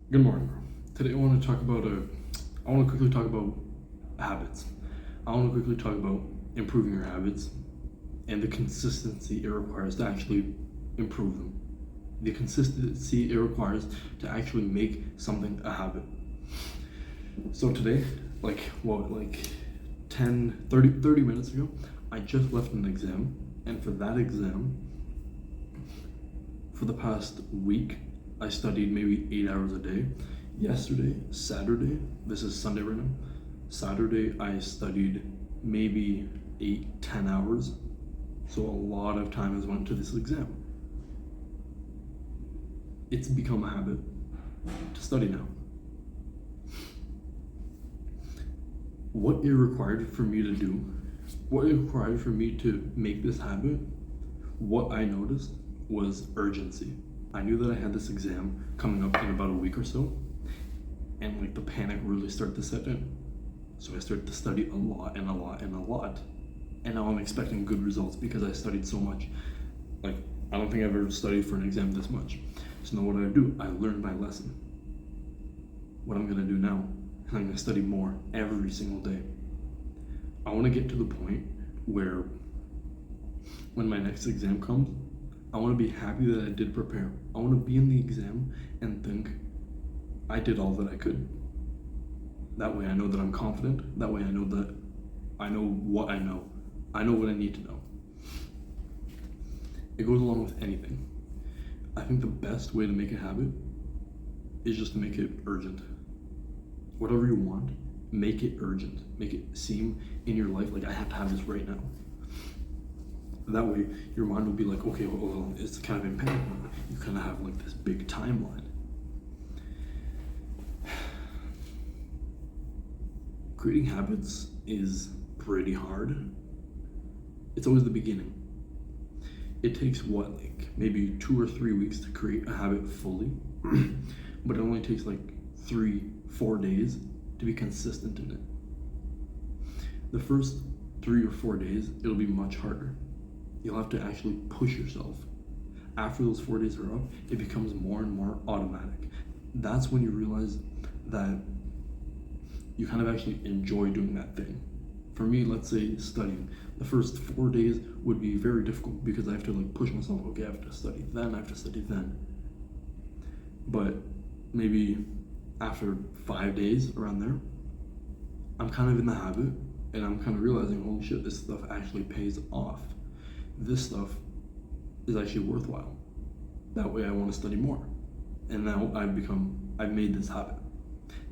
Good morning, bro. Today I want to talk about I want to quickly talk about habits. I want to quickly talk about improving your habits and the consistency it requires to actually improve them. The consistency it requires to actually make something a habit. So today, like 30 minutes ago, I just left an exam, and for that exam, for the past week, I studied maybe 8 hours a day. Yesterday, Saturday, this is Sunday right now. Saturday, I studied maybe 8-10 hours. So a lot of time has went to this exam. It's become a habit to study now. What it required for me to do, what it required for me to make this habit, what I noticed was urgency. I knew that I had this exam coming up in about a week or so, and like the panic really started to set in. So I started to study a lot and a lot and a lot, and now I'm expecting good results because I studied so much. Like, I don't think I've ever studied for an exam this much. So now what do? I learned my lesson. What I'm gonna do now is I'm gonna study more every single day. I wanna get to the point where when my next exam comes, I want to be happy that I did prepare. I want to be in the exam and think I did all that I could. That way I know that I'm confident. That way I know that I know what I know. I know what I need to know. It goes along with anything. I think the best way to make a habit is just to make it urgent. Whatever you want, make it urgent. Make it seem in your life like I have to have this right now. That way, your mind will be like, okay, well, it's kind of in panic mode. You kind of have like this big timeline. Creating habits is pretty hard. It's always the beginning. It takes maybe 2 or 3 weeks to create a habit fully, but it only takes like 3-4 days to be consistent in it. The first 3 or 4 days, it'll be much harder. You'll have to actually push yourself. After those 4 days are up, it becomes more and more automatic. That's when you realize that you kind of actually enjoy doing that thing. For me, let's say studying, the first 4 days would be very difficult because I have to like push myself. Okay, I have to study then, I have to study then. But maybe after 5 days around there, I'm kind of in the habit and I'm kind of realizing, holy shit, this stuff actually pays off. This stuff is actually worthwhile. That way I want to study more. And now I've made this habit.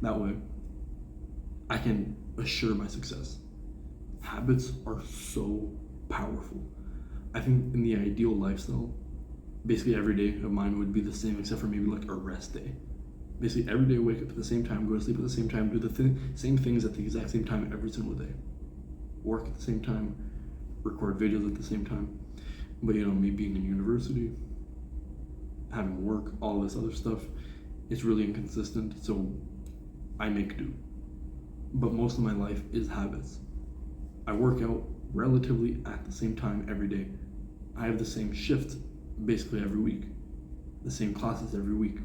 That way I can assure my success. Habits are so powerful. I think in the ideal lifestyle, basically every day of mine would be the same except for maybe like a rest day. Basically every day I wake up at the same time, go to sleep at the same time, do the same things at the exact same time every single day. Work at the same time, record videos at the same time. But me being in university, having work, all this other stuff, it's really inconsistent, so I make do. But most of my life is habits. I work out relatively at the same time every day. I have the same shift basically every week, the same classes every week.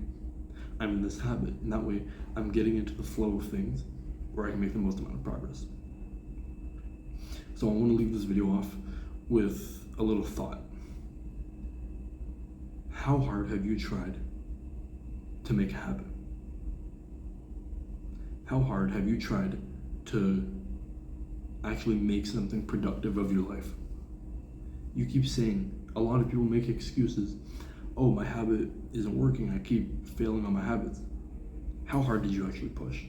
I'm in this habit, and that way I'm getting into the flow of things where I can make the most amount of progress. So I want to leave this video off with a little thought. How hard have you tried to make a habit? How hard have you tried to actually make something productive of your life? You keep saying, a lot of people make excuses. Oh, my habit isn't working. I keep failing on my habits. How hard did you actually push?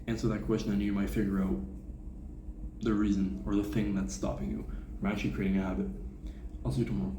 Answer that question and you might figure out the reason or the thing that's stopping you from actually creating a habit. I'll see you tomorrow.